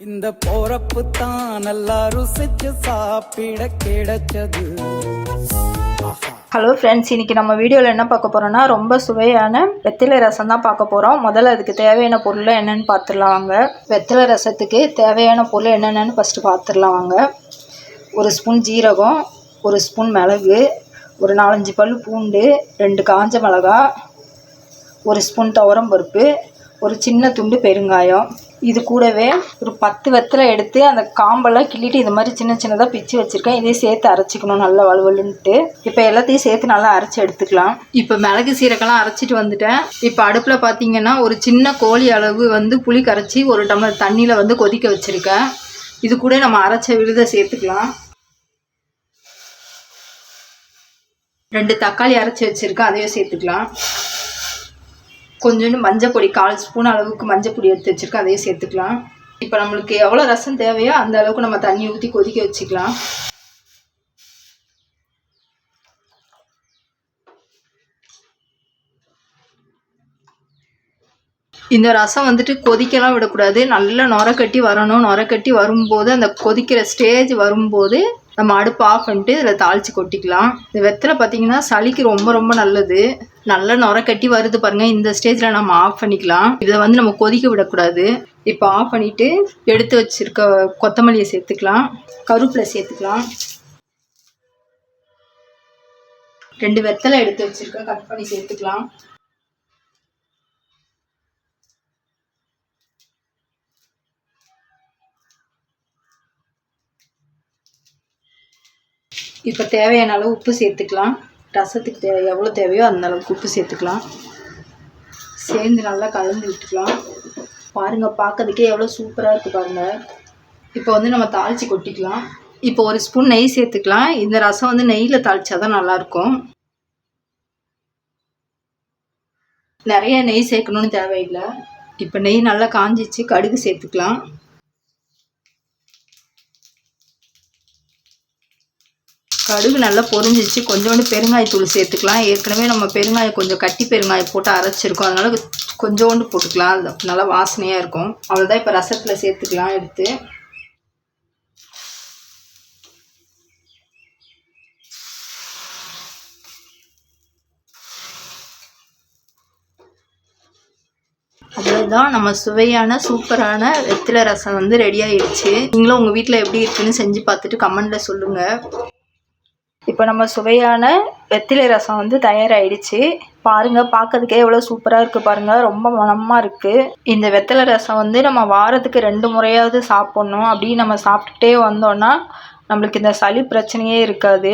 இந்த போறப்பு தான் நல்லா ருசிச்சு சாப்பிட கிடைச்சது. ஹலோ ஃப்ரெண்ட்ஸ், இன்றைக்கி நம்ம வீடியோவில் என்ன பார்க்க போகிறோன்னா ரொம்ப சுவையான வெற்றிலை ரசம் தான் பார்க்க போகிறோம். முதல்ல அதுக்கு தேவையான பொருள் என்னென்னு பார்த்துடலாம் வாங்க. வெற்றிலை ரசத்துக்கு தேவையான பொருள் என்னென்னு ஃபஸ்ட்டு பார்த்துடலாம் வாங்க. ஒரு ஸ்பூன் ஜீரகம், ஒரு ஸ்பூன் மிளகு, ஒரு 4-5 பல் பூண்டு, 2 காஞ்ச மிளகா, ஒரு ஸ்பூன் துவரம் பருப்பு, ஒரு சின்ன துண்டு பெருங்காயம். இது கூடவே ஒரு 10 வெத்தலை எடுத்து அந்த காம்பெல்லாம் கிள்ளிட்டு இது மாதிரி சின்ன சின்னதாக பிச்சு வச்சுருக்கேன். இதையும் சேர்த்து அரைச்சிக்கணும் நல்லா வலுவலுன்ட்டு. இப்போ எல்லாத்தையும் சேர்த்து நல்லா அரைச்சி எடுத்துக்கலாம். இப்போ மிளகு சீரகெல்லாம் அரைச்சிட்டு வந்துட்டேன். இப்போ அடுப்பில் பார்த்தீங்கன்னா ஒரு சின்ன கோழி அளவு புளி கரைச்சி ஒரு டம்ளர் தண்ணியில் கொதிக்க வச்சுருக்கேன். இது கூட நம்ம அரைச்ச விழுதை சேர்த்துக்கலாம். 2 தக்காளி அரைச்சி வச்சுருக்கேன், அதையும் சேர்த்துக்கலாம். கொஞ்சோண்டு மஞ்சள் பொடி, 1/4 ஸ்பூன் அளவுக்கு மஞ்சள் பொடி எடுத்து வச்சுருக்கேன், அதையும் சேர்த்துக்கலாம். இப்போ நம்மளுக்கு எவ்வளோ ரசம் தேவையோ அந்த அளவுக்கு நம்ம தண்ணி ஊற்றி கொதிக்க வச்சுக்கலாம். இந்த ரசம் கொதிக்கலாம் விடக்கூடாது, நல்லா நுர கட்டி வரணும். நுர கட்டி வரும்போது அந்த கொதிக்கிற ஸ்டேஜ் வரும்போது நம்ம அடுப்பு ஆஃப் பண்ணிட்டு இதில் தாளித்து கொட்டிக்கலாம். இந்த வெத்தலை பார்த்திங்கன்னா சளிக்கு ரொம்ப ரொம்ப நல்லது. நல்லா நுர கட்டி வருது பாருங்கள். இந்த ஸ்டேஜில் நம்ம ஆஃப் பண்ணிக்கலாம். இதை நம்ம கொதிக்க விடக்கூடாது. இப்போ ஆஃப் பண்ணிவிட்டு எடுத்து வச்சுருக்க கொத்தமல்லியை சேர்த்துக்கலாம், கருவேப்பிலை சேர்த்துக்கலாம். 2 வெத்தலை எடுத்து வச்சுருக்கேன், கட் பண்ணி சேர்த்துக்கலாம். இப்போ தேவையான அளவு உப்பு சேர்த்துக்கலாம். ரசத்துக்கு எவ்வளோ தேவையோ அந்த அளவுக்கு உப்பு சேர்த்துக்கலாம். சேர்ந்து நல்லா கலந்து விட்டுக்கலாம். பாருங்கள், பார்க்கறதுக்கே எவ்வளோ சூப்பராக இருக்குது பாருங்கள். இப்போ நம்ம தாளித்து கொட்டிக்கலாம். இப்போ ஒரு ஸ்பூன் நெய் சேர்த்துக்கலாம். இந்த ரசம் நெய்யில் தாளித்தா தான் நல்லாயிருக்கும். நிறைய நெய் சேர்க்கணுன்னு தேவையில்லை. இப்போ நெய் நல்லா காஞ்சிச்சு, கடுகு சேர்த்துக்கலாம். கடுகு நல்லா பொரிஞ்சிச்சு, கொஞ்சோண்டு பெருங்காயத்தூள் சேர்த்துக்கலாம். ஏற்கனவே நம்ம பெருங்காயம் கொஞ்சம் கட்டி பெருங்காயம் போட்டு அரைச்சிருக்கோம், அதனால் கொஞ்சோண்டு போட்டுக்கலாம். அது நல்லா வாசனையாக இருக்கும். அவ்வளோதான். இப்போ ரசத்தில் சேர்த்துக்கலாம் எடுத்து. அவ்வளோதான், நம்ம சுவையான சூப்பரான வெற்றிலை ரசம் ரெடி ஆகிடுச்சு. நீங்களும் உங்கள் வீட்டில் எப்படி இருக்குன்னு செஞ்சு பார்த்துட்டு கமெண்டில் சொல்லுங்கள். இப்போ நம்ம சுவையான வெற்றிலை ரசம் தயாராகிடுச்சு. பாருங்கள், பார்க்கறதுக்கே எவ்வளோ சூப்பராக இருக்குது பாருங்கள். ரொம்ப மணமாக இருக்குது. இந்த வெற்றிலை ரசம் நம்ம வாரத்துக்கு 2 முறையாவது சாப்பிட்ணும். அப்படி நம்ம சாப்பிட்டுட்டே வந்தோன்னா நம்மளுக்கு இந்த சளி பிரச்சனையே இருக்காது.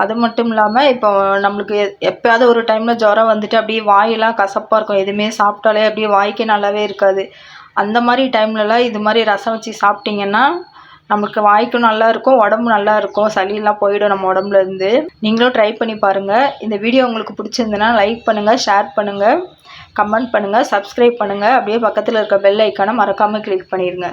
அது மட்டும் இல்லாமல் இப்போ நம்மளுக்கு எப்போயாவது ஒரு டைமில் ஜுரம் அப்படியே வாயெல்லாம் கசப்பாக இருக்கும். எதுவுமே சாப்பிட்டாலே அப்படியே வாய்க்கே நல்லாவே இருக்காது. அந்த மாதிரி டைம்லலாம் இது மாதிரி ரசம் வச்சு சாப்பிட்டிங்கன்னா நமக்கு வாய்க்கும் நல்லாயிருக்கும், உடம்பு நல்லாயிருக்கும், சளியெல்லாம் போயிடும் நம்ம உடம்புலேருந்து. நீங்களும் ட்ரை பண்ணி பாருங்கள். இந்த வீடியோ உங்களுக்கு பிடிச்சிருந்துன்னா லைக் பண்ணுங்கள், ஷேர் பண்ணுங்கள், கமெண்ட் பண்ணுங்கள், சப்ஸ்கிரைப் பண்ணுங்கள். அப்படியே பக்கத்தில் இருக்க பெல் ஐக்கானை மறக்காமல் கிளிக் பண்ணிடுங்க.